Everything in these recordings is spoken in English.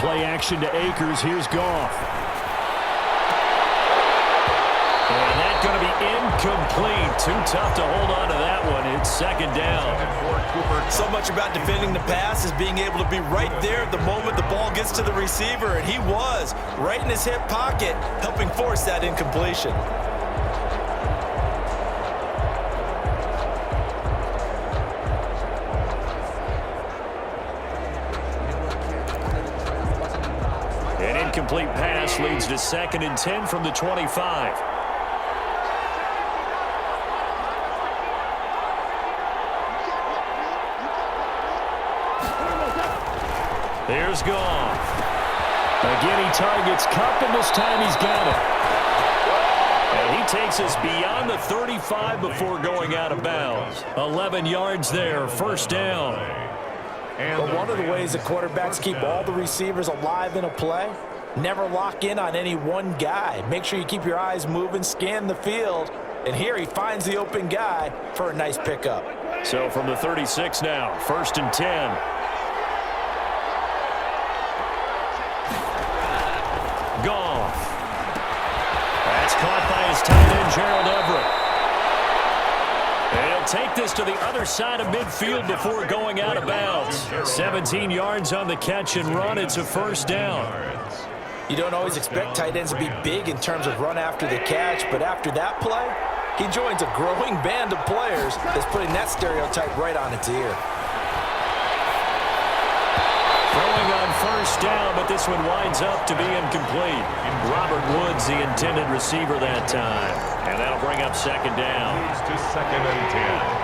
play action to Akers. Here's Goff. And that's going to be incomplete. Too tough to hold on to that one. It's second down. So much about defending the pass is being able to be right there at the moment the ball gets to the receiver, and he was right in his hip pocket, helping force that incompletion. An incomplete pass leads to 2nd and 10 from the 25. There's Goff. Again, he targets Kupp, and this time he's got it. And he takes us beyond the 35 before going out of bounds. 11 yards there, first down. But one of the ways that quarterbacks keep all the receivers alive in a play, never lock in on any one guy. Make sure you keep your eyes moving, scan the field, and here he finds the open guy for a nice pickup. So from the 36 now, 1st and 10. Goff. That's caught by his tight end, Gerald Everett. And he'll take this to the other side of midfield before going out of bounds. 17 yards on the catch and run. It's a first down. You don't always expect tight ends to be big in terms of run after the catch, but after that play, he joins a growing band of players that's putting that stereotype right on its ear. Throwing on first down, but this one winds up to be incomplete. Robert Woods, the intended receiver that time. And that'll bring up second down. Moves to 2nd and 10.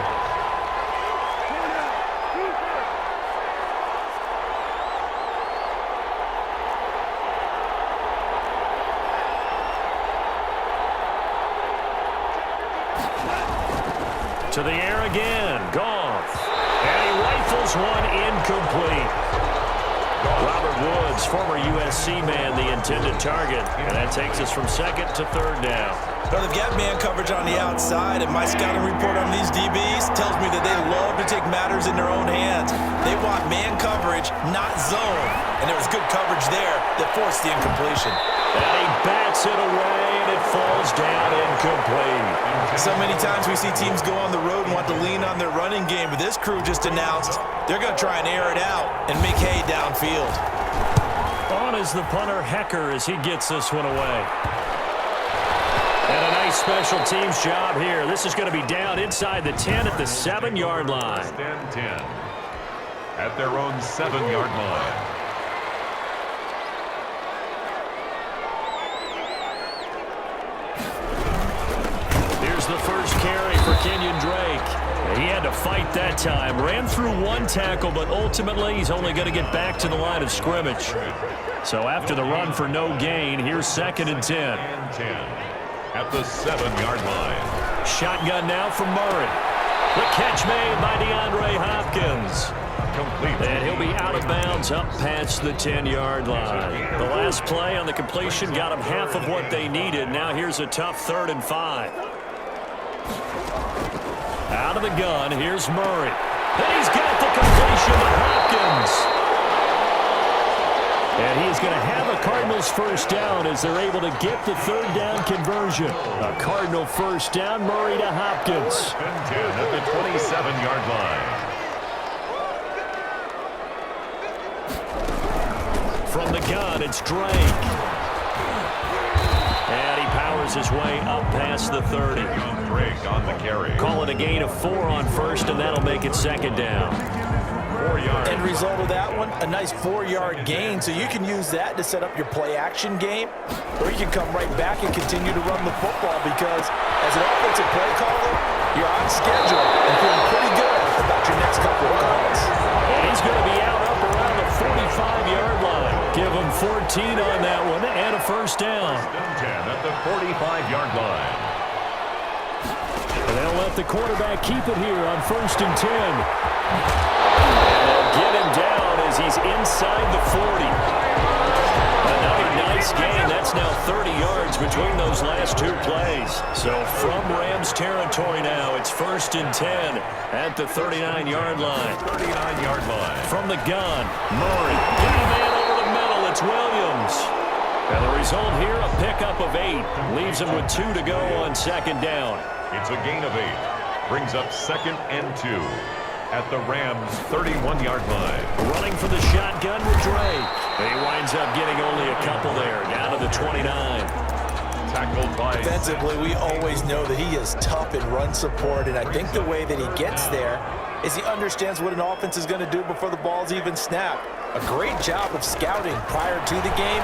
To the air again. Goff. And he rifles one incomplete. Robert Woods, former USC man, the intended target. And that takes us from 2nd to 3rd down. Well, they've got man coverage on the outside, and my scouting report on these DBs tells me that they love to take matters in their own hands. They want man coverage, not zone. And there was good coverage there that forced the incompletion. And he bats it away, and it falls down incomplete. So many times we see teams go on the road and want to lean on their running game, but this crew just announced they're going to try and air it out and make hay downfield. On is the punter, Hecker, as he gets this one away. And a nice special teams job here. This is going to be down inside the 10 at the 7-yard line. Stand 10 at their own 7-yard line. Here's the first carry for Kenyon Drake. He had to fight that time. Ran through one tackle, but ultimately he's only going to get back to the line of scrimmage. So after the run for no gain, here's 2nd and 10. And 10 at the 7-yard line. Shotgun now from Murray. The catch made by DeAndre Hopkins. Complete. And he'll be out of bounds up past the 10-yard line. The last play on the completion got them half of what they needed. Now here's a tough 3rd and 5. Out of the gun, here's Murray. And he's got the completion to Hopkins. And he's going to have a Cardinals first down as they're able to get the 3rd down conversion. A Cardinal first down, Murray to Hopkins. 1st and 10 at the 27-yard line. From the gun, it's Drake. And he powers his way up past the 30. Drake on the carry. Call it a gain of 4 on first, and that'll make it 2nd down. 4 yards. End result of that one, a nice 4-yard gain, so you can use that to set up your play-action game, or you can come right back and continue to run the football because as an offensive play caller, you're on schedule and feeling pretty good about your next couple of calls. And he's going to be out up around the 45-yard line. Give him 14 on that one and a first down. 10 at the 45-yard line. And they'll let the quarterback keep it here on 1st and 10. And they'll get him down as he's inside the 40. Another nice gain. That's now 30 yards between those last 2 plays. So from Rams territory now, it's 1st and 10 at the 39-yard line. 39-yard line. From the gun, Murray. Got a man over the middle. It's It's Williams. And the result here, a pickup of 8. Leaves him with 2 to go on second down. It's a gain of 8. Brings up 2nd and 2 at the Rams' 31-yard line. Running for the shotgun with Drake. He winds up getting only a couple there, down to the 29. Tackled by... Defensively, we always know that he is tough in run support, and I think the way that he gets there is he understands what an offense is going to do before the ball's even snapped. A great job of scouting prior to the game.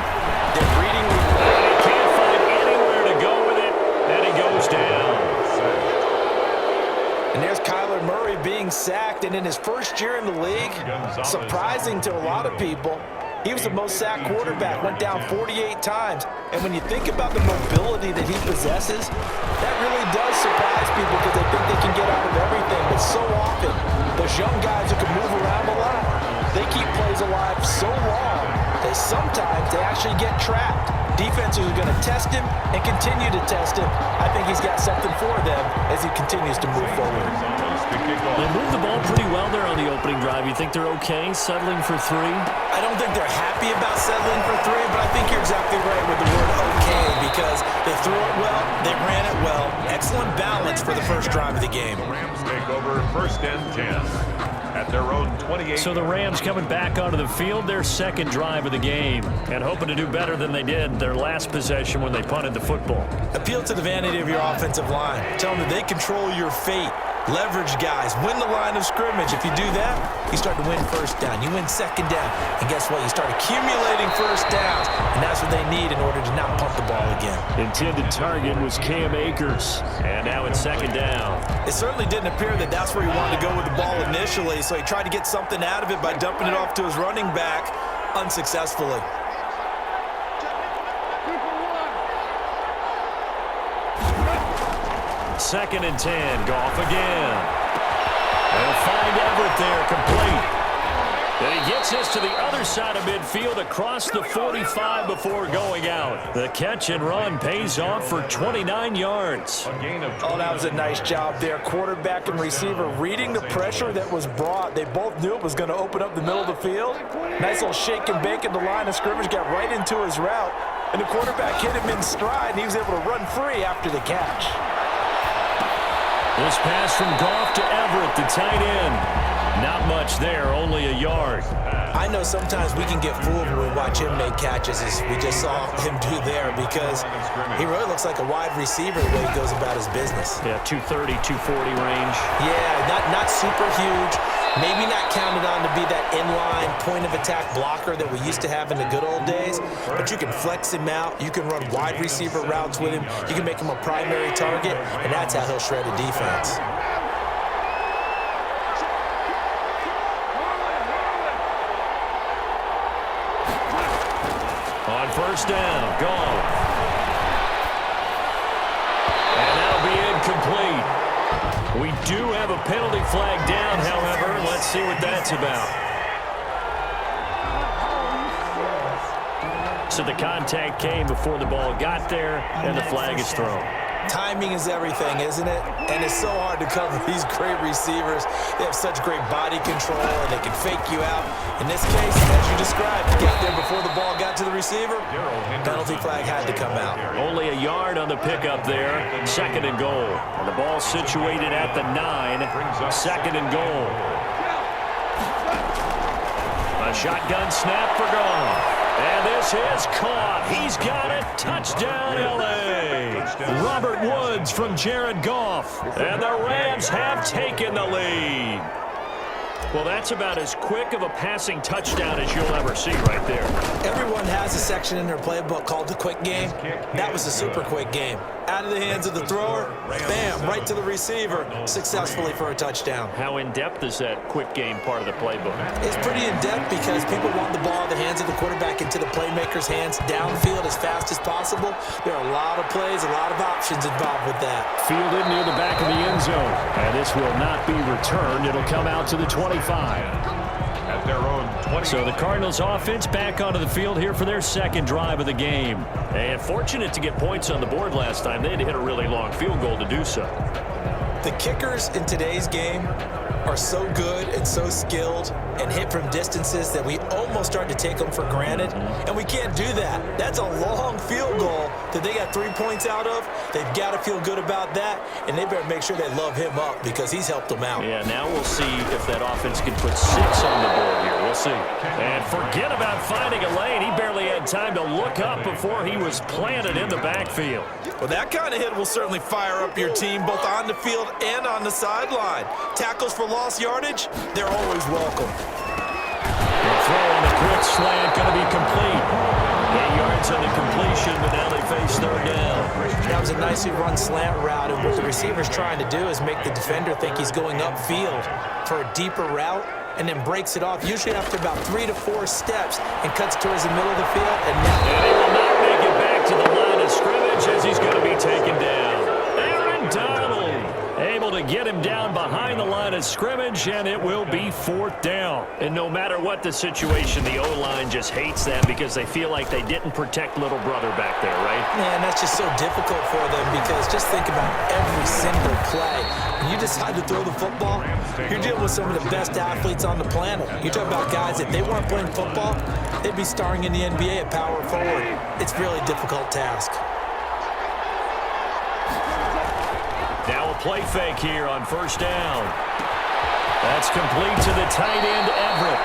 They're reading. He can't find anywhere to go with it, and he goes down. And there's Kyler Murray being sacked, and in his first year in the league, surprising to a lot of people, he was the most sacked quarterback, went down 48 times. And when you think about the mobility that he possesses, that really does surprise people because they think they can get out of everything. But so often, those young guys who can move around a lot, they keep plays alive so long that sometimes they actually get trapped. Defenses are going to test him and continue to test him. I think he's got something for them as he continues to move forward. They moved the ball pretty well there on the opening drive. You think they're okay settling for 3? I don't think they're happy about settling for 3, but I think you're exactly right with the word okay because they threw it well, they ran it well. Excellent balance for the first drive of the game. The Rams take over 1st and 10 at their own 28. So the Rams coming back onto the field, their second drive of the game, and hoping to do better than they did their last possession when they punted the football. Appeal to the vanity of your offensive line. Tell them that they control your fate. Leverage guys. Win the line of scrimmage. If you do that, you start to win first down. You win second down. And guess what? You start accumulating first downs. And that's what they need in order to not punt the ball again. Intended target was Cam Akers. And now it's second down. It certainly didn't appear that that's where he wanted to go with the ball initially. So he tried to get something out of it by dumping it off to his running back unsuccessfully. Second and 10. Goff again. They'll find Everett there, complete. And he gets this to the other side of midfield across the 45 before going out. The catch and run pays off for 29 yards. Oh, that was a nice job there. Quarterback and receiver reading the pressure that was brought. They both knew it was going to open up the middle of the field. Nice little shake and bake in the line of scrimmage, got right into his route. And the quarterback hit him in stride, and he was able to run free after the catch. This pass from Goff to Everett, the tight end. Not much there, only a yard. I know sometimes we can get fooled when we watch him make catches, as we just saw him do there, because he really looks like a wide receiver the way he goes about his business. Yeah, 230, 240 range. Yeah, not super huge. Maybe not counted on to be that inline point-of-attack blocker that we used to have in the good old days, but you can flex him out. You can run wide receiver routes with him. You can make him a primary target, and that's how he'll shred a defense. On first down, Goff. And that'll be incomplete. We do have a penalty flag down, however. Let's see what that's about. So the contact came before the ball got there, and the flag is thrown. Timing is everything, isn't it? And it's so hard to cover these great receivers. They have such great body control, and they can fake you out. In this case, as you described, got there before the ball got to the receiver. Penalty flag had to come out. Only a yard on the pickup there. Second and goal. And the ball situated at the 9. Second and goal. A shotgun snap for Goff. And this is caught. He's got it. Touchdown, L.A. Robert Woods from Jared Goff. And the Rams have taken the lead. Well, that's about as quick of a passing touchdown as you'll ever see right there. Everyone has a section in their playbook called the quick game. That was a super quick game. Out of the hands of the thrower, bam, right to the receiver, successfully for a touchdown. How in-depth is that quick game part of the playbook? It's pretty in-depth because people want the ball in the hands of the quarterback into the playmaker's hands downfield as fast as possible. There are a lot of plays, a lot of options involved with that. Fielded near the back of the end zone. And this will not be returned. It'll come out to the 25. At their own 20. So the Cardinals offense back onto the field here for their second drive of the game. And fortunate to get points on the board last time. They had to hit a really long field goal to do so. The kickers in today's game are so good and so skilled and hit from distances that we almost start to take them for granted, and we can't do that. That's a long field goal that they got 3 points out of. They've got to feel good about that, and they better make sure they love him up because he's helped them out. Yeah, now we'll see if that offense can put 6 on the board here. We'll see. And forget about finding a lane. He barely had time to look up before he was planted in the backfield. Well, that kind of hit will certainly fire up your team both on the field and on the sideline. Tackles for lost yardage, they're always welcome. The throw on the quick slant going to be complete. 8 yards on the completion, but now they face third down. That was a nicely run slant route, and what the receiver's trying to do is make the defender think he's going upfield for a deeper route, and then breaks it off, usually after about 3 to 4 steps, and cuts towards the middle of the field. And he will not make it back to the line of scrimmage as he's going to be taken down. Aaron Donald able to get him down behind the line of scrimmage, and it will be 4th down. And no matter what the situation, the O-line just hates that because they feel like they didn't protect little brother back there, right? Man, that's just so difficult for them because just think about every single play. When you decide to throw the football, you're dealing with some of the best athletes on the planet. You talk about guys, if they weren't playing football, they'd be starring in the NBA at power forward. It's a really difficult task. Now a play fake here on 1st down. That's complete to the tight end, Everett.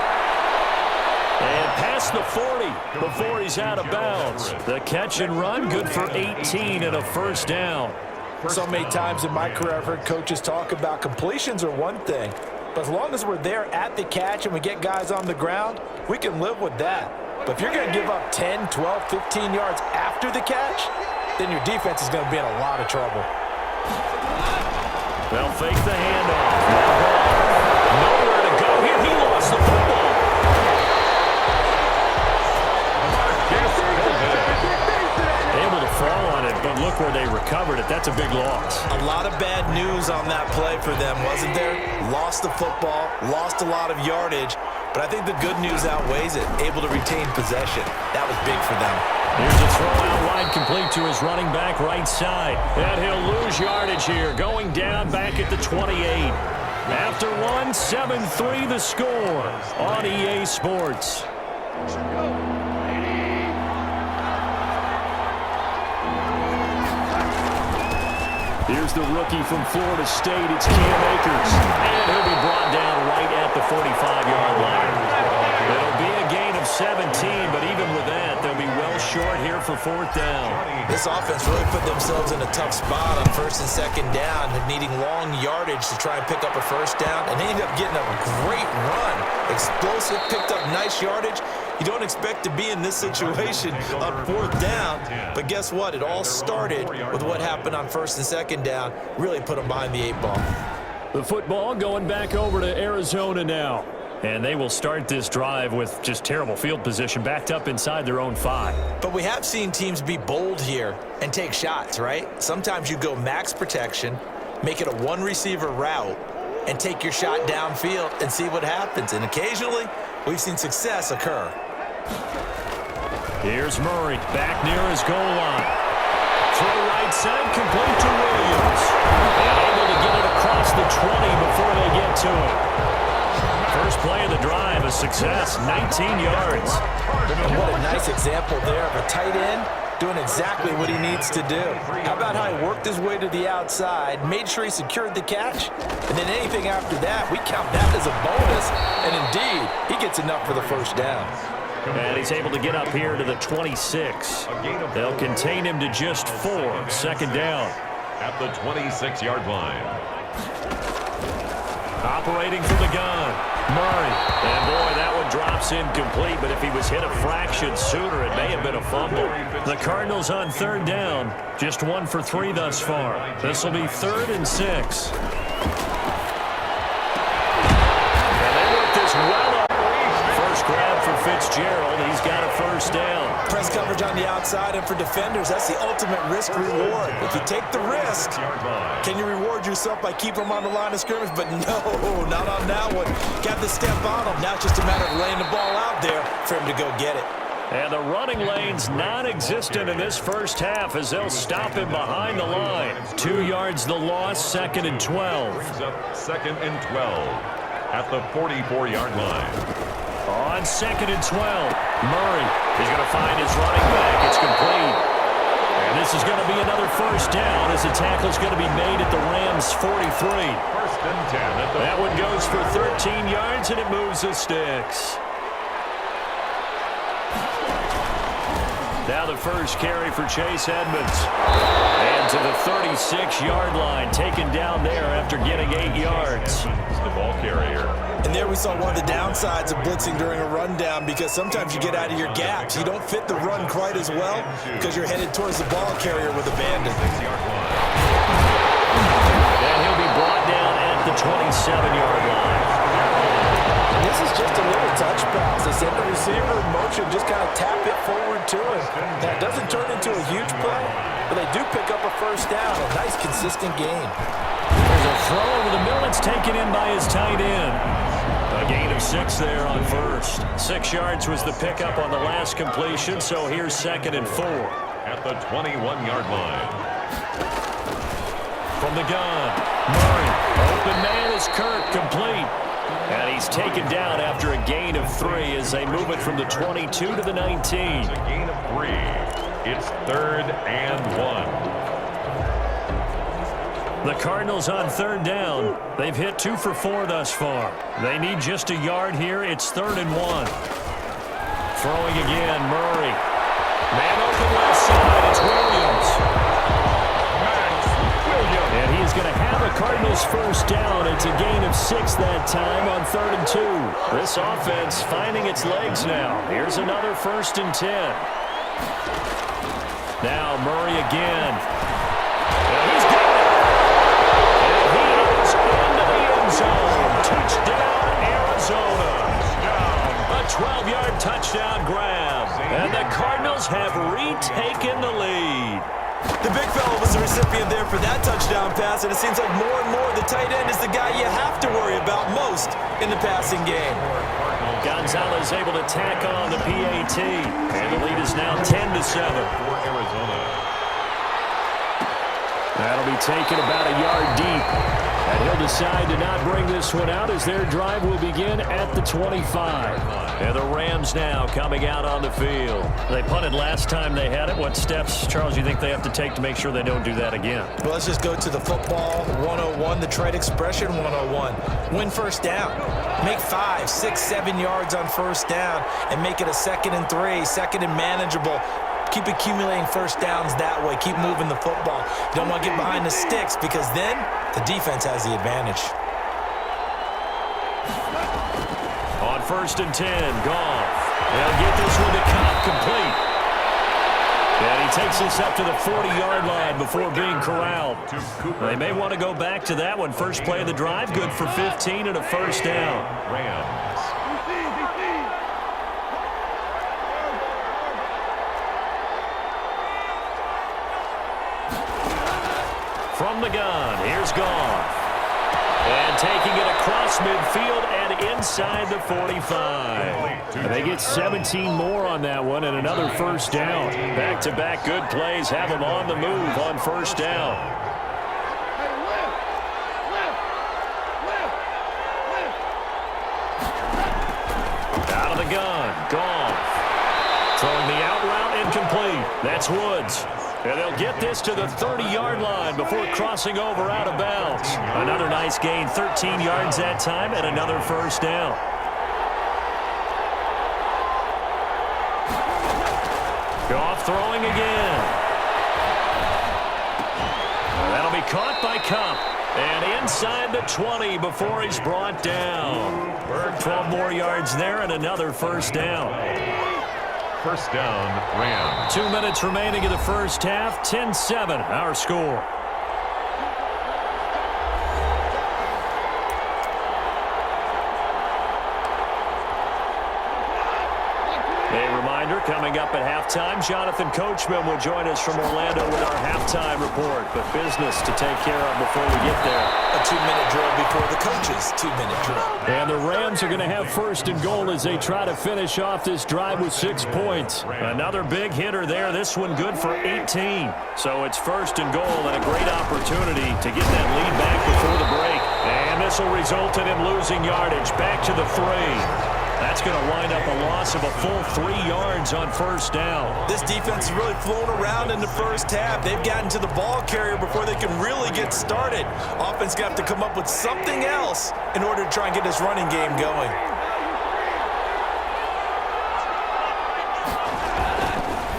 And past the 40 before he's out of bounds. The catch and run, good for 18 and a 1st down. So many times in my career I've heard coaches talk about completions are one thing, but as long as we're there at the catch and we get guys on the ground, we can live with that. But if you're going to give up 10, 12, 15 yards after the catch, then your defense is going to be in a lot of trouble. They'll fake the handoff. Nowhere to go here. He lost the football. Able to fall on it, but look where they recovered it. That's a big loss. A lot of bad news on that play for them, wasn't there? Lost the football, lost a lot of yardage, but I think the good news outweighs it. Able to retain possession. That was big for them. Here's a throw out wide, complete to his running back right side. And he'll lose yardage here, going down back at the 28. After one, 7-3 the score on EA Sports. Here's the rookie from Florida State. It's Cam Akers. And he'll be brought down right at the 45-yard line. It'll be a gain of 17, but even with that, they'll be well short here for 4th down. This offense really put themselves in a tough spot on 1st and 2nd down, needing long yardage to try and pick up a 1st down, and they ended up getting a great run. Explosive, picked up nice yardage. You don't expect to be in this situation on 4th down, but guess what? It all started with what happened on 1st and 2nd down. Really put them behind the 8 ball. The football going back over to Arizona now. And they will start this drive with just terrible field position, backed up inside their own 5. But we have seen teams be bold here and take shots, right? Sometimes you go max protection, make it a one-receiver route, and take your shot downfield and see what happens. And occasionally, we've seen success occur. Here's Murray, back near his goal line. Throw right side, complete to Williams. And able to get it across the 20 before they get to it. First play of the drive, a success, 19 yards. And what a nice example there of a tight end doing exactly what he needs to do. How about how he worked his way to the outside, made sure he secured the catch, and then anything after that, we count that as a bonus. And indeed, he gets enough for the 1st down. And he's able to get up here to the 26. They'll contain him to just 4. 2nd down. At the 26-yard line. Operating from the gun, Murray. And boy, that one drops incomplete, but if he was hit a fraction sooner, it may have been a fumble. The Cardinals on 3rd down, just 1 for 3 thus far. This will be 3rd and 6. And they work this well up. First grab for Fitzgerald. He's got a 1st down. Press coverage on the outside, and for defenders, that's the ultimate risk-reward. If you take the risk, can you reward yourself by keeping them on the line of scrimmage? But no, not on that one. Got to step on them. Now it's just a matter of laying the ball out there for him to go get it. And the running lane's non-existent in this first half as they'll stop him behind the line. 2 yards the loss, 2nd and 12. Brings up 2nd and 12. at the 44-yard line. On 2nd and 12, Murray is going to find his running back. It's complete. And this is going to be another first down as the tackle is going to be made at the Rams' 43. First and 10. That one goes for 13 yards, and it moves the sticks. Now the first carry for Chase Edmonds. And to the 36-yard line, taken down there after getting 8 yards. The ball carrier. And there we saw one of the downsides of blitzing during a rundown, because sometimes you get out of your gaps. You don't fit the run quite as well because you're headed towards the ball carrier with abandon. And he'll be brought down at the 27-yard line. This is just a little touch pass. They send the receiver in motion, just kind of tap it forward to him. That doesn't turn into a huge play, but they do pick up a first down. A nice, consistent game. There's a throw over the middle. It's taken in by his tight end. A gain of 6 there on first. 6 yards was the pickup on the last completion, so here's 2nd and 4. At the 21-yard line. From the gun, Murray. Open man is Kirk, complete. And he's taken down after a gain of 3 as they move it from the 22 to the 19. It's a gain of 3. It's 3rd and 1. The Cardinals on 3rd down. They've hit 2 for 4 thus far. They need just a yard here. It's 3rd and 1. Throwing again, Murray. Man open left side. It's Williams. And he's going to have a Cardinals first down. It's a gain of 6 that time on 3rd and 2. This offense finding its legs now. Here's another 1st and 10. Now Murray again. And he's got it. And he is into the end zone. Touchdown, Arizona. A 12-yard touchdown grab. And the Cardinals have retaken the lead. The big fella was the recipient there for that touchdown pass, and it seems like more and more the tight end is the guy you have to worry about most in the passing game. Gonzalez able to tack on the PAT, and the lead is now 10-7. For Arizona. That'll be taken about a yard deep, and he'll decide to not bring this one out as their drive will begin at the 25. And the Rams now coming out on the field. They punted last time they had it. What steps, Charles, you think they have to take to make sure they don't do that again? Well, let's just go to the football 101, the trade expression 101. Win first down. Make 5, 6, 7 yards on first down and make it a 2nd and 3, 2nd and manageable. Keep accumulating first downs that way. Keep moving the football. You don't want to get behind the sticks because then the defense has the advantage. On 1st and 10, Goff. They'll get this one to Cobb, complete. And he takes this up to the 40-yard line before being corralled. They may want to go back to that one. First play of the drive, good for 15 and a first down. Rams. From the gun, here's Goff. And taking it across midfield and inside the 45. And they get 17 more on that one and another first down. Back-to-back good plays have them on the move on first down. Out of the gun, Goff. Throwing the out route incomplete. That's Woods. And they'll get this to the 30-yard line before crossing over out of bounds. Another nice gain, 13 yards that time, and another first down. Goff throwing again. That'll be caught by Kupp. And inside the 20 before he's brought down. 12 more yards there and another first down. First down, Rams. 2 minutes remaining in the first half. 10-7, our score. A reminder, coming up at halftime, Jonathan Coachman will join us from Orlando with our halftime report. But business to take care of before we get there. A 2-minute drill before the coaches' 2-minute drill. And the Rams are going to have first and goal as they try to finish off this drive with 6 points. Another big hitter there. This one good for 18. So it's first and goal and a great opportunity to get that lead back before the break. And And this will result in him losing yardage. Back to the 3. That's going to wind up a loss of a full 3 yards on first down. This defense has really flown around in the first half. They've gotten to the ball carrier before they can really get started. Offense got to come up with something else in order to try and get this running game going.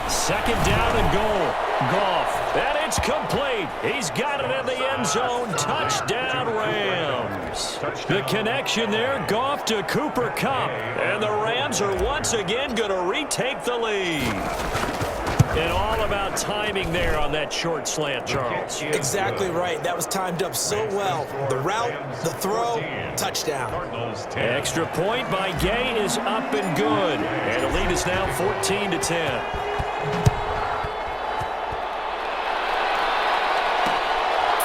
Second down and goal. Goff. And it's complete. He's got it in the end zone. Touchdown, Rams. The connection there, Goff to Cooper Kupp. And the Rams are once again going to retake the lead. And all about timing there on that short slant, Charles. Exactly right. That was timed up so well. The route, the throw, touchdown. Extra point by Gay is up and good. And the lead is now 14-10.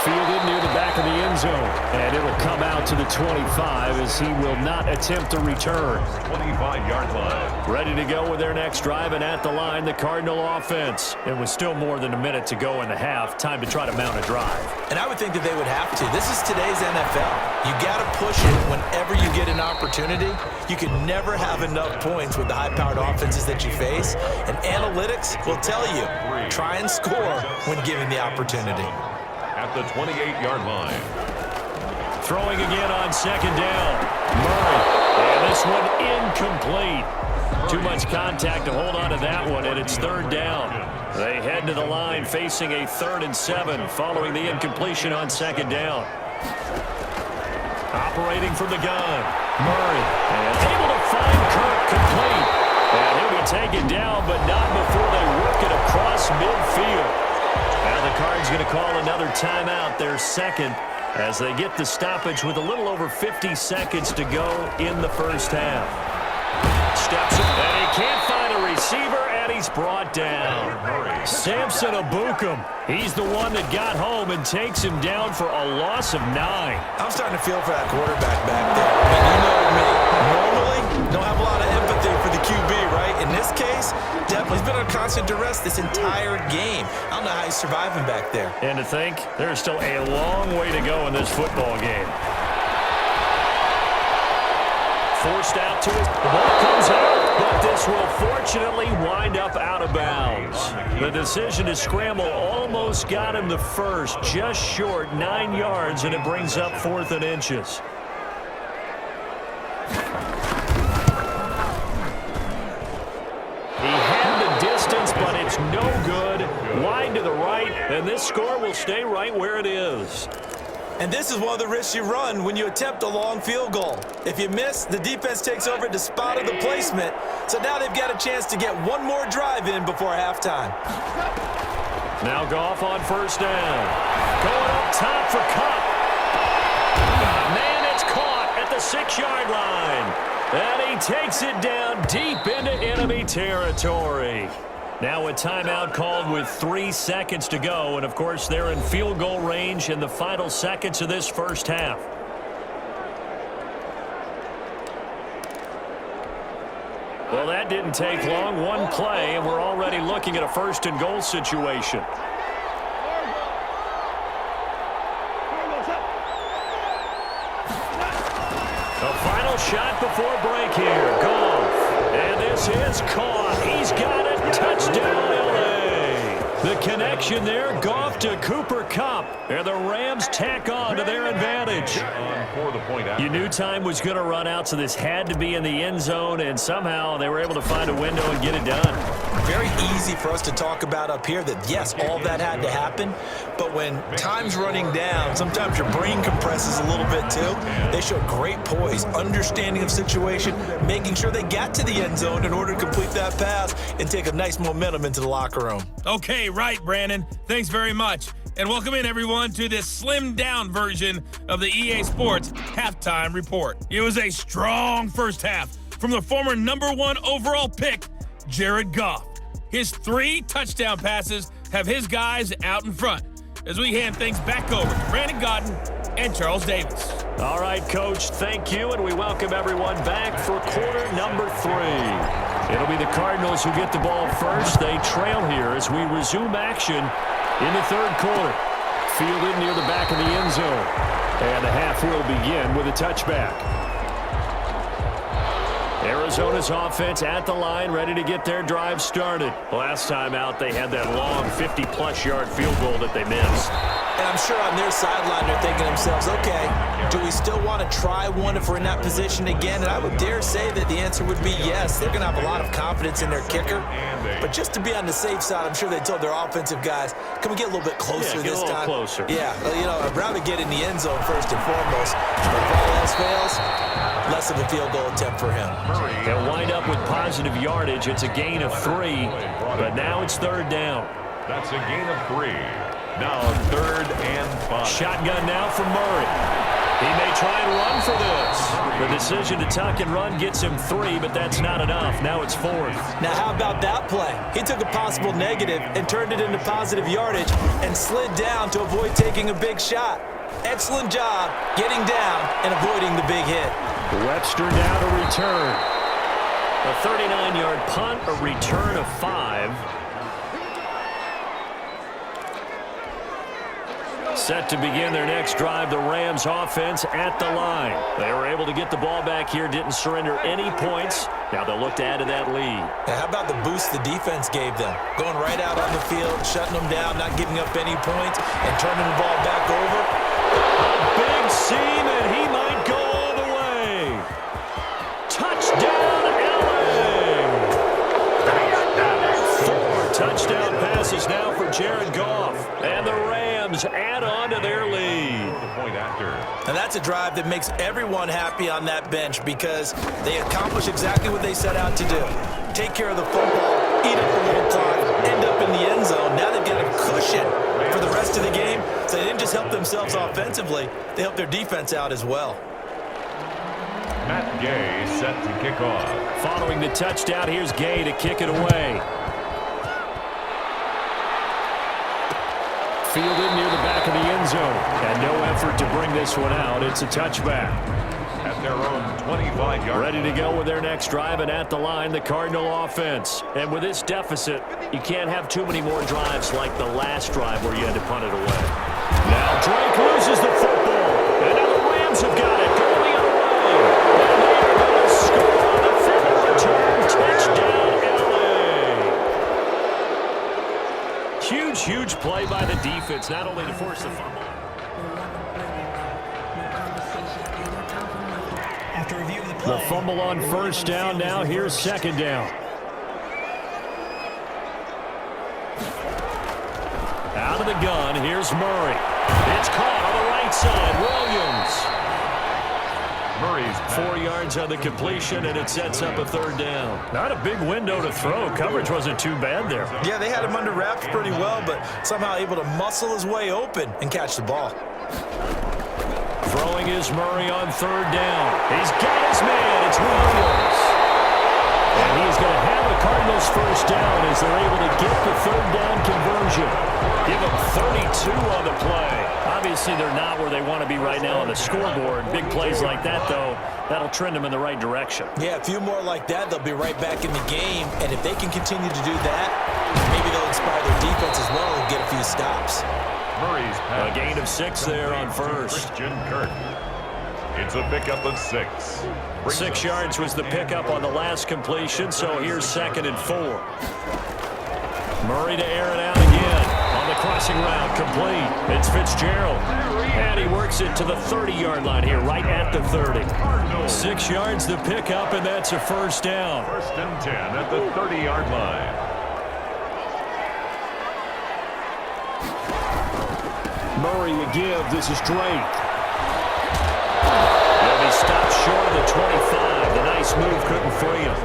Fielded near the back of the end zone. And it'll come out to the 25 as he will not attempt to return. 25-yard line. Ready to go with their next drive, and at the line, the Cardinal offense. It was still more than a minute to go in the half. Time to try to mount a drive. And I would think that they would have to. This is today's NFL. You got to push it whenever you get an opportunity. You can never have enough points with the high-powered offenses that you face. And analytics will tell you, try and score when given the opportunity. At the 28-yard line. Throwing again on second down. Murray. And this one incomplete. Too much contact to hold on to that one, and it's third down. They head to the line facing a 3rd and 7 following the incompletion on second down. Operating from the gun. Murray. And able to find Kirk complete. And he'll be taken down, but not before they work it across midfield. Now the Cards going to call another timeout, their second, as they get the stoppage with a little over 50 seconds to go in the first half. Steps up, and he can't find a receiver, and he's brought down. Samson Ebukam, he's the one that got home and takes him down for a loss of 9. I'm starting to feel for that quarterback back there. I mean, you know me. Normally, don't have a lot of empathy for the QB, right? In this case, definitely he's been under constant duress this entire game. I don't know how he's surviving back there. And to think, there's still a long way to go in this football game. Forced out to it. The ball comes out, but this will fortunately wind up out of bounds. The decision to scramble almost got him the first, just short 9 yards, and it brings up 4th and inches. He had the distance, but it's no good. Wide to the right, and this score will stay right where it is. And this is one of the risks you run when you attempt a long field goal. If you miss, the defense takes over at the spot of the placement. So now they've got a chance to get one more drive in before halftime. Now Goff on first down. Going up top for Kupp. Man, it's caught at the 6-yard line. And he takes it down deep into enemy territory. Now a timeout called with 3 seconds to go. And, of course, they're in field goal range in the final seconds of this first half. Well, that didn't take long. One play, and we're already looking at a 1st and goal situation. A final shot before break here. Goff. And this is caught. He's got it. Touchdown, L.A. The connection there, Goff to Cooper Kupp. And the Rams tack on to their advantage. You knew time was going to run out, so this had to be in the end zone, and somehow they were able to find a window and get it done. Very easy for us to talk about up here that, yes, all that had to happen, but when time's running down, sometimes your brain compresses a little bit too. They showed great poise, understanding of situation, making sure they got to the end zone in order to complete that pass and take a nice momentum into the locker room. Okay, right, Brandon. Thanks very much. And welcome in, everyone, to this slimmed-down version of the EA Sports Halftime Report. It was a strong first half from the former #1 overall pick, Jared Goff. His 3 touchdown passes have his guys out in front as we hand things back over to Brandon Godden and Charles Davis. All right, Coach, thank you, and we welcome everyone back for quarter number 3. It'll be the Cardinals who get the ball first. They trail here as we resume action in the 3rd quarter. Fielded near the back of the end zone. And the half will begin with a touchback. Arizona's offense at the line, ready to get their drive started. Last time out, they had that long 50-plus yard field goal that they missed. And I'm sure on their sideline they're thinking to themselves, okay, do we still want to try one if we're in that position again? And I would dare say that the answer would be yes. They're going to have a lot of confidence in their kicker. But just to be on the safe side, I'm sure they told their offensive guys, can we get a little bit closer this time? Closer. Yeah, you know, I'd rather get in the end zone first and foremost. But if all else fails, less of a field goal attempt for him. They'll wind up with positive yardage. It's a gain of 3, but now it's third down. That's a gain of 3. Now 3rd and 5. Shotgun now for Murray. He may try and run for this. The decision to tuck and run gets him 3, but that's not enough. Now it's 4th. Now how about that play? He took a possible negative and turned it into positive yardage and slid down to avoid taking a big shot. Excellent job getting down and avoiding the big hit. Webster now to return. A 39-yard punt, a return of 5. Set to begin their next drive, the Rams offense at the line. They were able to get the ball back here, didn't surrender any points. Now they'll look to add to that lead. Now how about the boost the defense gave them? Going right out on the field, shutting them down, not giving up any points, and turning the ball back over. A big seam, and he might go all the way. Touchdown, LA! 4 touchdown passes now for Jared Goff. And the Rams add on to their lead. And that's a drive that makes everyone happy on that bench because they accomplish exactly what they set out to do. Take care of the football, eat up the little clock, end up in the end zone. Now they've got a cushion for the rest of the game. So they didn't just help themselves offensively, they helped their defense out as well. Matt Gay set to kick off. Following the touchdown, here's Gay to kick it away. Fielded near the back of the end zone. And no effort to bring this one out. It's a touchback. At their own 25-yard. Ready to go with their next drive, and at the line, the Cardinal offense. And with this deficit, you can't have too many more drives like the last drive where you had to punt it away. Now Drake loses the football. And now the Rams have got it. Going the other way. And they are going to score on the fifth return. Touchdown, LA. Huge play by the defense, not only to force the fumble. The fumble on first down. Now here's second down. Out of the gun, here's Murray. It's caught on the right side. Williams. Murray's 4 yards on the completion, and it sets up a third down. Not a big window to throw. Coverage wasn't too bad there. Yeah, they had him under wraps pretty well, but somehow able to muscle his way open and catch the ball. Throwing is Murray on third down. He's got his man. It's Williams. And he's going to have a Cardinals first down as they're able to get the third down conversion. Give them 32 on the play. Obviously, they're not where they want to be right now on the scoreboard. Big plays like that, though, that'll trend them in the right direction. Yeah, a few more like that, they'll be right back in the game. And if they can continue to do that, maybe they'll inspire their defense as well and get a few stops. Murray's pass. A gain of 6 there on first. Christian Kirk. It's a pickup of 6. 6 yards was the pickup on the last completion, so here's second and 4. Murray to air it out again. On the crossing route, complete. It's Fitzgerald. And he works it to the 30-yard line here, right at the 30. 6 yards the pickup, and that's a first down. First and 10 at the 30-yard line. Murray to give. This is Drake. And he stopped short of the 25. The nice move couldn't free him.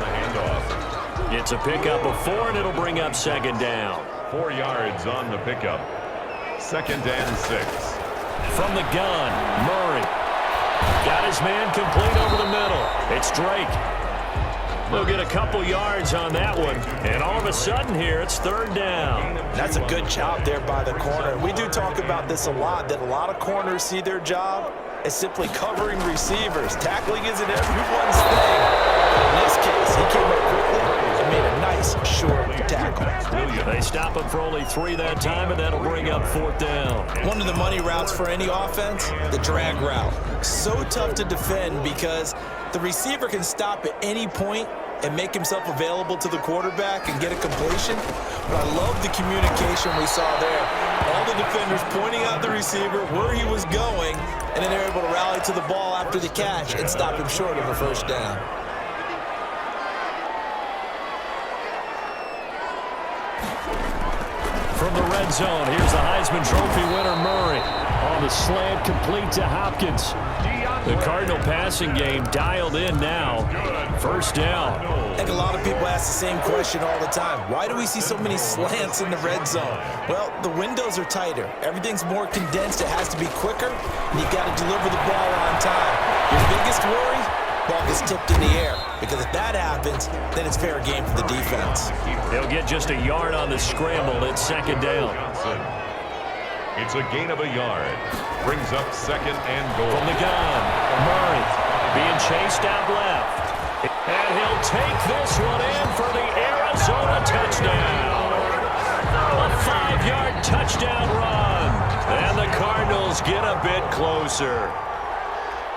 It's a pickup of 4, and it'll bring up second down. 4 yards on the pickup. Second and 6. From the gun, Murray. Got his man complete over the middle. It's Drake. We'll get a couple yards on that one. And all of a sudden here, it's third down. That's a good job there by the corner. We do talk about this a lot, that a lot of corners see their job as simply covering receivers. Tackling isn't everyone's thing. In this case, he came up quickly and made a nice, short tackle. They stop him for only 3 that time, and that'll bring up 4th down. One of the money routes for any offense, the drag route. So tough to defend because the receiver can stop at any point and make himself available to the quarterback and get a completion. But I love the communication we saw there. All the defenders pointing out the receiver, where he was going, and then they're able to rally to the ball after the catch and stop him short of a 1st down. From the red zone, here's the Heisman Trophy winner, Murray. On the slant, complete to Hopkins. The Cardinal passing game dialed in now. 1st down. I think a lot of people ask the same question all the time. Why do we see so many slants in the red zone? Well, the windows are tighter. Everything's more condensed. It has to be quicker, and you got to deliver the ball on time. Your biggest worry? Ball gets tipped in the air, because if that happens, then it's fair game for the defense. They'll get just a yard on the scramble at 2nd down. It's a gain of a yard. Brings up 2nd and goal. From the gun, Murray being chased out left. And he'll take this one in for the Arizona touchdown. A 5-yard touchdown run. And the Cardinals get a bit closer.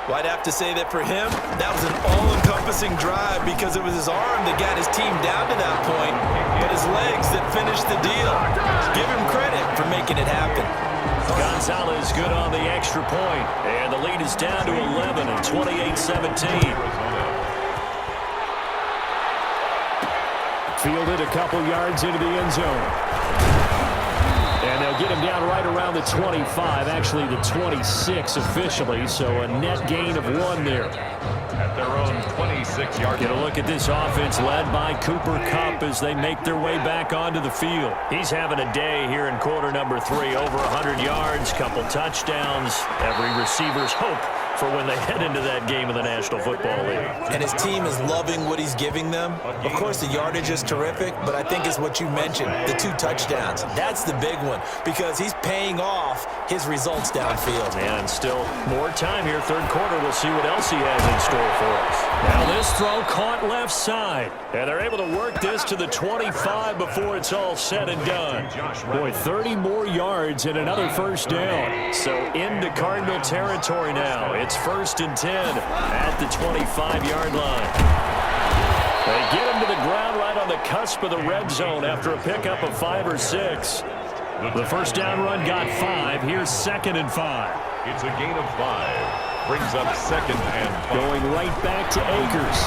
Well, I'd have to say that for him, that was an all-encompassing drive because it was his arm that got his team down to that point, but his legs that finished the deal. Give him credit for making it happen. Gonzalez good on the extra point, and the lead is down to 11 and 28-17. Fielded a couple yards into the end zone. And they'll get him down right around the 25, actually the 26 officially, so a net gain of 1 there. At their own 26-yard line. Get a look at this offense led by Cooper Kupp as they make their way back onto the field. He's having a day here in quarter number 3. Over 100 yards, couple touchdowns. Every receiver's hope for when they head into that game in the National Football League. And his team is loving what he's giving them. Of course, the yardage is terrific, but I think it's what you mentioned, the 2 touchdowns. That's the big one because he's paying off his results downfield. And still more time here, 3rd quarter. We'll see what else he has in store for us. Now this throw caught left side. And they're able to work this to the 25 before it's all said and done. Boy, 30 more yards and another 1st down. So into Cardinal territory now. It's 1st and 10 at the 25-yard line. They get him to the ground right on the cusp of the red zone after a pickup of 5 or 6. The 1st down run got 5. Here's 2nd and 5. It's a gain of 5. Brings up 2nd and 5. Going right back to Akers.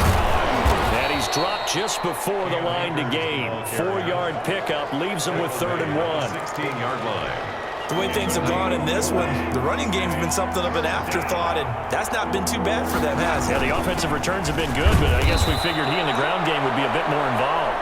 And he's dropped just before the line to gain. 4-yard pickup leaves him with 3rd and 1. 16-yard line. The way things have gone in this one, the running game's been something of an afterthought, and that's not been too bad for them, has it? Yeah, the offensive returns have been good, but I guess we figured he in the ground game would be a bit more involved.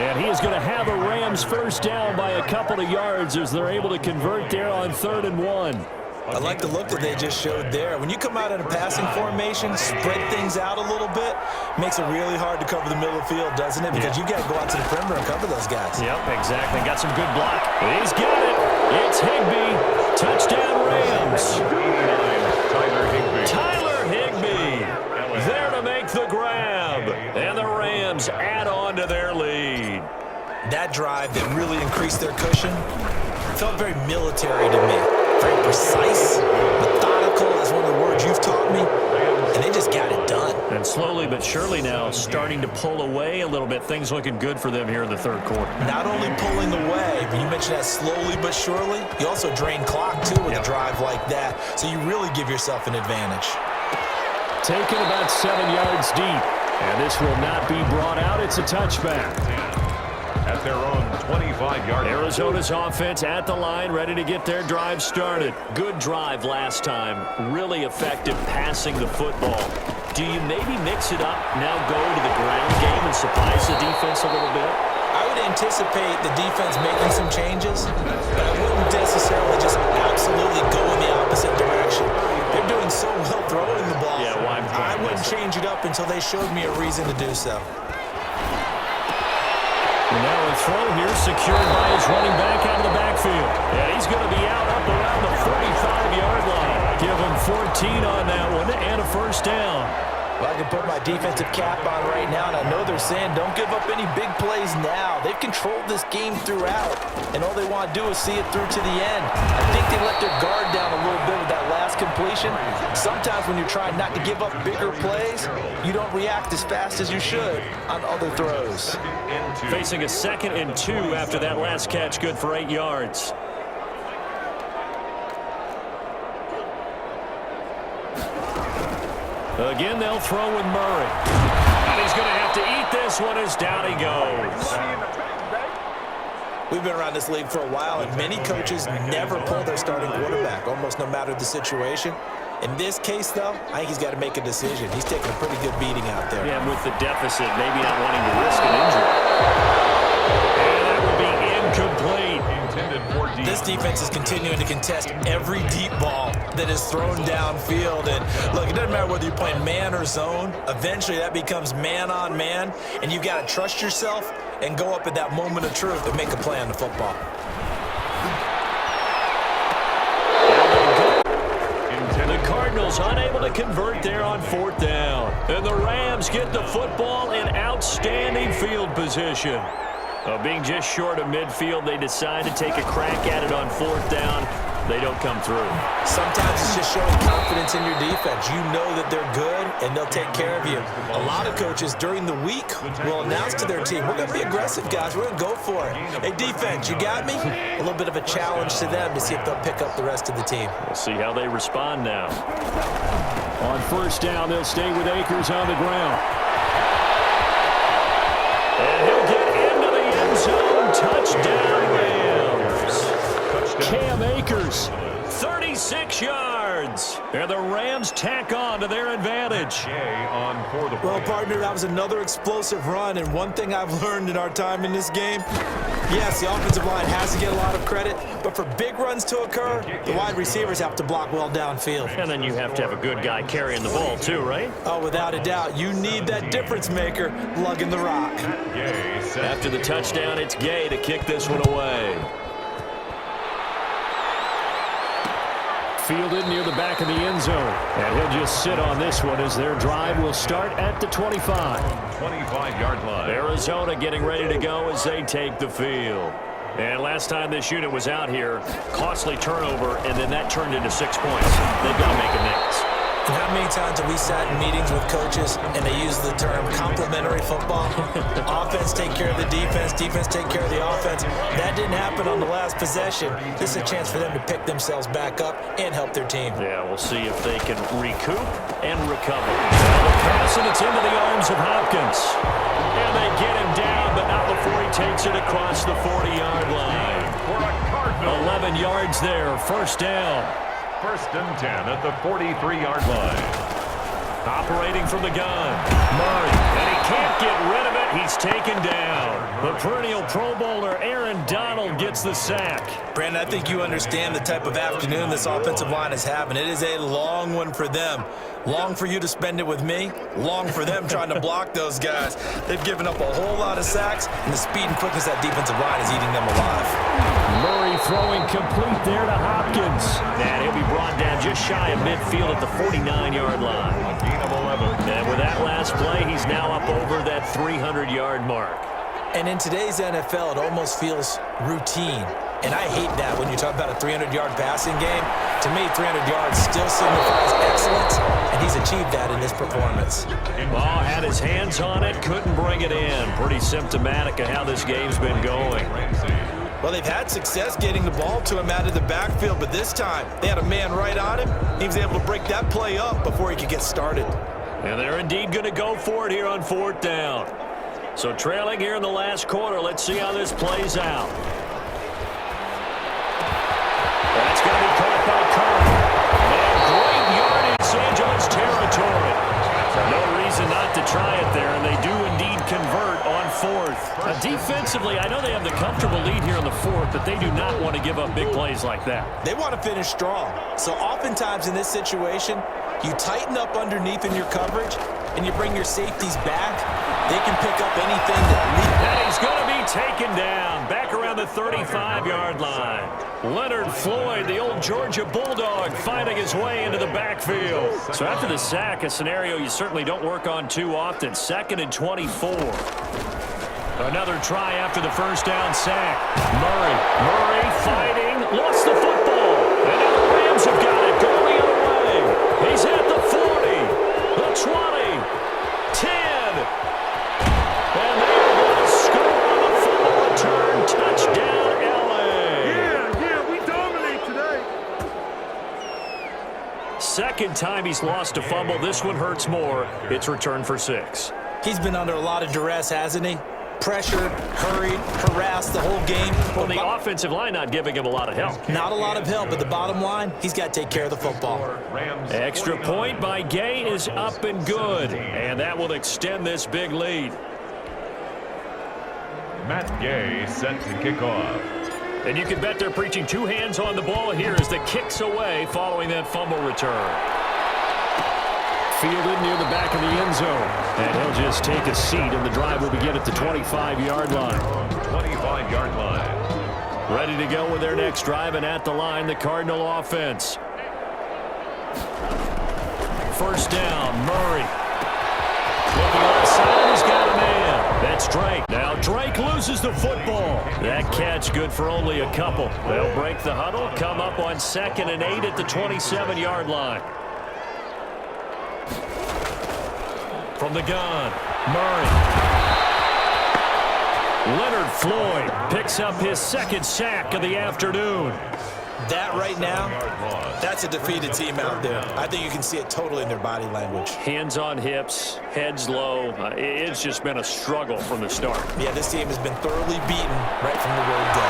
And he is going to have a Rams 1st down by a couple of yards as they're able to convert there on 3rd and 1. I like the look that they just showed there. When you come out in a passing formation, spread things out a little bit, makes it really hard to cover the middle of the field, doesn't it? Because you've got to go out to the perimeter and cover those guys. Yep, exactly. Got some good block. He's got it. It's Higbee. Touchdown Rams. Tyler Higbee there to make the grab. And the Rams add on to their lead. That drive that really increased their cushion felt very military to me. Very precise, methodical is one of the words you've taught me, and they just got it done. And slowly but surely now starting to pull away a little bit. Things looking good for them here in the 3rd quarter. Not only pulling away, but you mentioned that slowly but surely, you also drain clock too with a drive like that, so you really give yourself an advantage. Taken about 7 yards deep, and this will not be brought out. It's a touchback. At their own 25-yard line. Arizona's offense at the line, ready to get their drive started. Good drive last time. Really effective passing the football. Do you maybe mix it up, now go to the ground game and surprise the defense a little bit? I would anticipate the defense making some changes, but I wouldn't necessarily just absolutely go in the opposite direction. They're doing so well throwing the ball. Yeah, well, I wouldn't change it up until they showed me a reason to do so. And now a throw here secured by his running back out of the backfield. And he's going to be out up around the 45-yard line. Give him 14 on that one and a 1st down. Well, I can put my defensive cap on right now, and I know they're saying don't give up any big plays now. They've controlled this game throughout, and all they want to do is see it through to the end. I think they let their guard down a little bit with that last completion. Sometimes when you're trying not to give up bigger plays, you don't react as fast as you should on other throws. Facing a 2nd and 2 after that last catch, good for 8 yards. Again, they'll throw with Murray. And he's going to have to eat this one as down he goes. We've been around this league for a while, and many coaches never pull their starting quarterback, almost no matter the situation. In this case, though, I think he's got to make a decision. He's taking a pretty good beating out there. Yeah, with the deficit, maybe not wanting to risk an injury. And that will be incomplete. This defense is continuing to contest every deep ball that is thrown downfield. And look, it doesn't matter whether you're playing man or zone. Eventually, that becomes man on man, and you got to trust yourself and go up at that moment of truth and make a play on the football. The Cardinals unable to convert there on 4th down. And the Rams get the football in outstanding field position. Being just short of midfield, they decide to take a crack at it on 4th down. They don't come through. Sometimes it's just showing confidence in your defense. You know that they're good, and they'll take care of you. A lot of coaches during the week will announce to their team, we're going to be aggressive, guys. We're going to go for it. Hey, defense, you got me? A little bit of a challenge to them to see if they'll pick up the rest of the team. We'll see how they respond now. On 1st down, they'll stay with Akers on the ground. And he'll get into the end zone. Touchdown, Rams. Cam Akers, 36 yards. And the Rams tack on to their advantage. Well, partner, that was another explosive run, and one thing I've learned in our time in this game, yes, the offensive line has to get a lot of credit, but for big runs to occur, the wide receivers have to block well downfield. And then you have to have a good guy carrying the ball too, right? Oh, without a doubt. You need that difference maker lugging the rock. After the touchdown, it's Gay to kick this one away. Fielded near the back of the end zone. And he'll just sit on this one as their drive will start at the 25. 25-yard line. Arizona getting ready to go as they take the field. And last time this unit was out here, costly turnover, and then that turned into 6 points. They've got to make amends. And how many times have we sat in meetings with coaches and they use the term complementary football? Offense take care of the defense, defense take care of the offense. That didn't happen on the last possession. This is a chance for them to pick themselves back up and help their team. Yeah, we'll see if they can recoup and recover. Now the pass, and it's into the arms of Hopkins. And they get him down, but not before he takes it across the 40-yard line. 11 yards there, 1st down. 1st and 10 at the 43-yard line. Operating from the gun, Murray, and he can't get rid of it. He's taken down. The perennial Pro Bowler Aaron Donald gets the sack. Brandon, I think you understand the type of afternoon this offensive line is having. It is a long one for them. Long for you to spend it with me. Long for them trying to block those guys. They've given up a whole lot of sacks, and the speed and quickness of that defensive line is eating them alive. Murray throwing complete there to Hopkins. And he'll be brought down just shy of midfield at the 49-yard line. Gain of 11. And with that last play, he's now up over that 300-yard mark. And in today's NFL, it almost feels routine. And I hate that when you talk about a 300-yard passing game. To me, 300 yards still signifies excellence, and he's achieved that in this performance. Ball had his hands on it, couldn't bring it in. Pretty symptomatic of how this game's been going. Well, they've had success getting the ball to him out of the backfield, but this time they had a man right on him. He was able to break that play up before he could get started. And they're indeed going to go for it here on 4th down. So trailing here in the last quarter, let's see how this plays out. That's going to be caught by Curry. And great yardage, Los Angeles territory. No reason not to try it there, and they do indeed convert on 4th. Defensively, I know they have the comfortable lead here on the 4th, but they do not want to give up big plays like that. They want to finish strong. So oftentimes in this situation, you tighten up underneath in your coverage, and you bring your safeties back, they can pick up anything that And he's going to be taken down back around the 35-yard line. Leonard Floyd, the old Georgia Bulldog, finding his way into the backfield. So after the sack, a scenario you certainly don't work on too often. 2nd and 24. Another try after the first down sack. Murray fighting, lost the football. And now the Rams have got it, going the other way. He's at the 40, the 20, 10. And they are going to score on the fumble return. Touchdown, L.A. Yeah, we dominate today. Second time he's lost a fumble. This one hurts more. It's returned for 6. he's been under a lot of duress, hasn't he? Pressured, hurried, harassed the whole game. Well, the offensive line not giving him a lot of help. Not a lot of help, but the bottom line, he's got to take care of the football. Extra point by Gay is up and good, and that will extend this big lead. Matt Gay set to kick off. And you can bet they're preaching 2 hands on the ball here as the kick's away following that fumble return. Fielded near the back of the end zone. And he'll just take a seat, and the drive will begin at the 25-yard line. 25-yard line. Ready to go with their next drive, and at the line, the Cardinal offense. First down, Murray. Looking outside, he's got a man. That's Drake. Now Drake loses the football. That catch good for only a couple. They'll break the huddle, come up on 2nd and 8 at the 27-yard line. From the gun, Murray. Leonard Floyd picks up his 2nd sack of the afternoon. That right now, that's a defeated team out there. I think you can see it totally in their body language. Hands on hips, heads low. It's just been a struggle from the start. Yeah, this team has been thoroughly beaten right from the word go.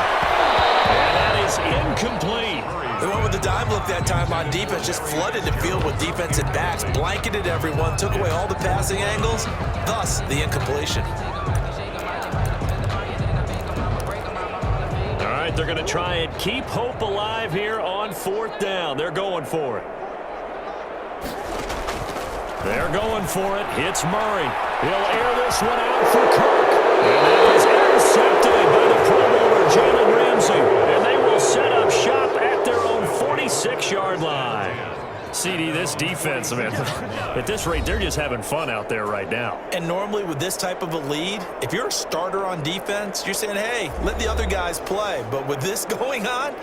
And that is incomplete. They went with the dime look that time on defense, just flooded the field with defensive backs, blanketed everyone, took away all the passing angles, thus the incompletion. All right, they're going to try and keep hope alive here on 4th down. They're going for it. They're going for it. Hits Murray. He'll air this one out for Kirk. And that is intercepted by the Pro Bowler, Jalen Ramsey. And they will set up shop at their own 46-yard line. CD, this defense, man, at this rate, they're just having fun out there right now. And normally with this type of a lead, if you're a starter on defense, you're saying, hey, let the other guys play. But with this going on,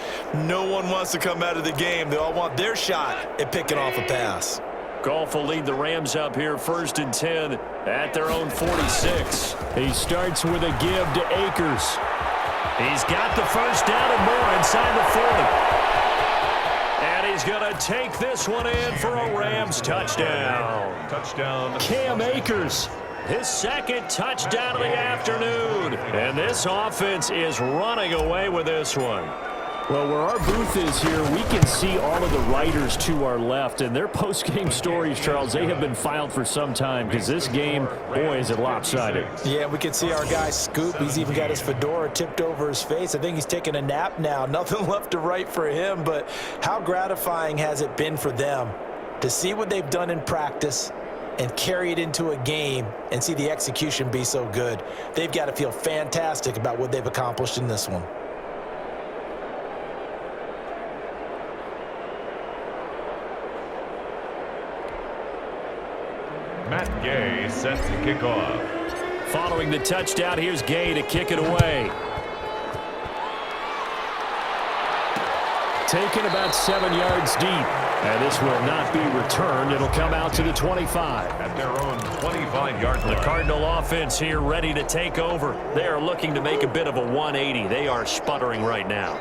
no one wants to come out of the game. They all want their shot at picking off a pass. Goff will lead the Rams up here 1st and 10 at their own 46. He starts with a give to Akers. He's got the first down and more inside the 40. And he's going to take this one in for a Rams touchdown. Touchdown. Cam Akers, his 2nd touchdown of the afternoon. And this offense is running away with this one. Well, where our booth is here, we can see all of the writers to our left, and their post-game stories, Charles, they have been filed for some time because this game, boy, is it lopsided. Yeah, we can see our guy Scoop. He's even got his fedora tipped over his face. I think he's taking a nap now. Nothing left to write for him, but how gratifying has it been for them to see what they've done in practice and carry it into a game and see the execution be so good. They've got to feel fantastic about what they've accomplished in this one. Matt Gay set to kick off. Following the touchdown, here's Gay to kick it away. Taken about 7 yards deep. And this will not be returned. It'll come out to the 25. At their own 25-yard line. The Cardinal offense here ready to take over. They are looking to make a bit of a 180. They are sputtering right now.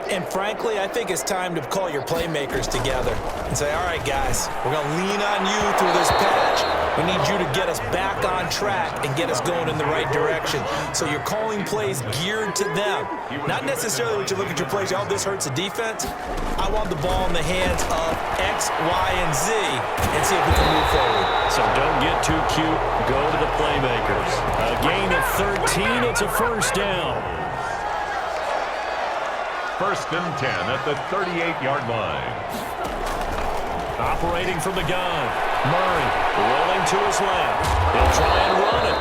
And frankly, I think it's time to call your playmakers together and say, all right, guys, we're going to lean on you through this patch. We need you to get us back on track and get us going in the right direction. So you're calling plays geared to them. Not necessarily when you look at your plays, oh, this hurts the defense. I want the ball in the hands of X, Y, and Z and see if we can move forward. So don't get too cute. Go to the playmakers. A gain of 13. It's a first down. 1st and 10 at the 38-yard line. Operating from the gun. Murray rolling to his left. He'll try and run it.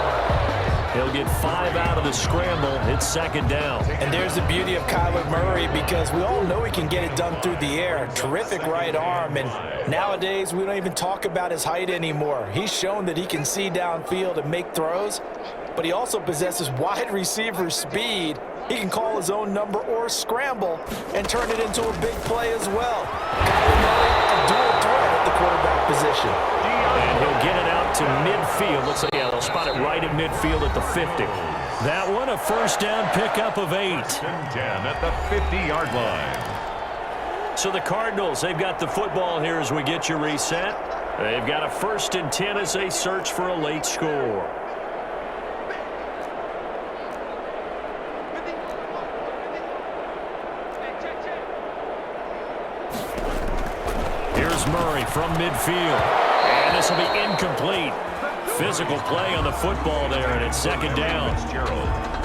He'll get 5 out of the scramble. It's second down. And there's the beauty of Kyler Murray, because we all know he can get it done through the air. Terrific right arm, and nowadays we don't even talk about his height anymore. He's shown that he can see downfield and make throws, but he also possesses wide receiver speed. He can call his own number or scramble and turn it into a big play as well. Kyler Murray, a dual threat at the quarterback position. And he'll get it out to midfield. Looks like they'll spot it right in midfield at the 50. That one, a first down pickup of 8. 10 at the 50-yard line. So the Cardinals, they've got the football here as we get you reset. They've got a 1st and 10 as they search for a late score. Here's Murray from midfield. And this will be incomplete. Physical play on the football there, and it's second down.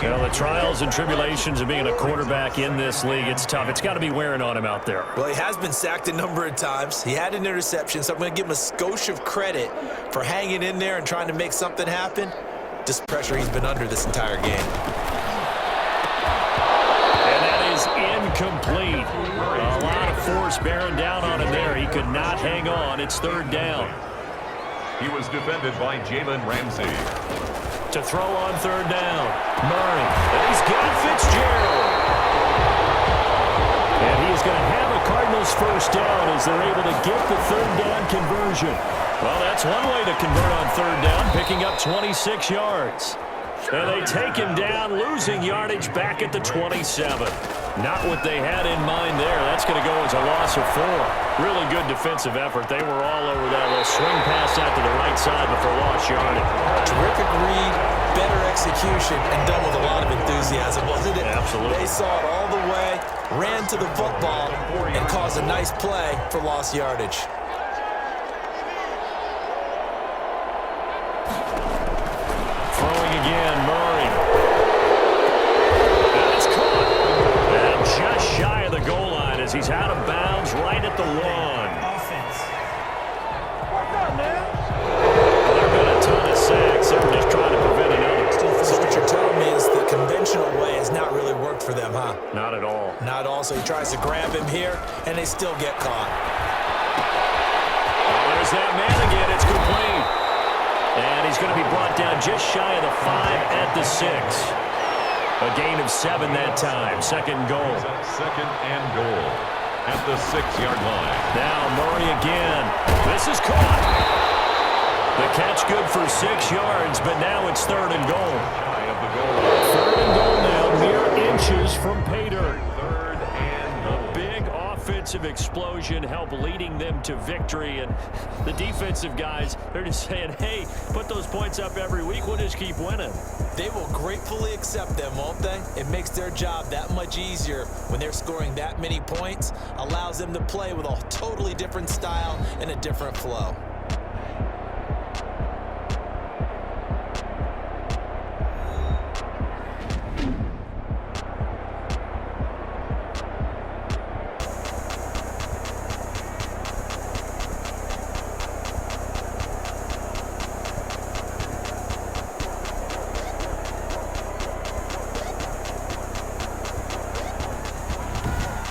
Well, the trials and tribulations of being a quarterback in this league, it's tough. It's got to be wearing on him out there. Well, he has been sacked a number of times. He had an interception, so I'm going to give him a skosh of credit for hanging in there and trying to make something happen. Just pressure he's been under this entire game. And that is incomplete. A lot of force bearing down on him there. He could not hang on. It's third down. He was defended by Jalen Ramsey. To throw on third down, Murray. And he's got Fitzgerald. And he's going to have a Cardinals first down as they're able to get the third down conversion. Well, that's one way to convert on third down, picking up 26 yards. And they take him down, losing yardage back at the 27. Not what they had in mind there. That's going to go as a loss of 4. Really good defensive effort. They were all over that little swing pass out to the right side before lost yardage. Terrific read, better execution, and done with a lot of enthusiasm, wasn't it? Absolutely. They saw it all the way, ran to the football, and caused a nice play for lost yardage. Throwing again, Murray. And it's caught. And just shy of the goal line as he's out of bounds right at the 1. Well, there have been a ton of sacks. They were just trying to prevent another. So what you're telling me is the conventional way has not really worked for them, huh? Not at all. Not all. So he tries to grab him here, and they still get caught. Well, there's that man again. It's complete. And he's going to be brought down just shy of the 5 at the 6. A gain of 7 that time. Second goal. Second and goal at the 6-yard line. Now Murray again. This is caught. The catch good for 6 yards, but now it's third and goal. Shy of the goal line. Third and goal now, mere inches from pay dirt. Third and goal. A big offensive explosion helped leading them to victory, and the defensive guys, they're just saying, hey, put those points up every week, we'll just keep winning. They will gratefully accept them, won't they? It makes their job that much easier when they're scoring that many points, allows them to play with a totally different style and a different flow.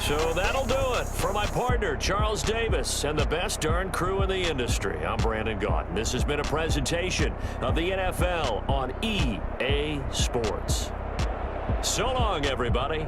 So that'll do it for my partner, Charles Davis, and the best darn crew in the industry. I'm Brandon Gaudin. This has been a presentation of the NFL on EA Sports. So long, everybody.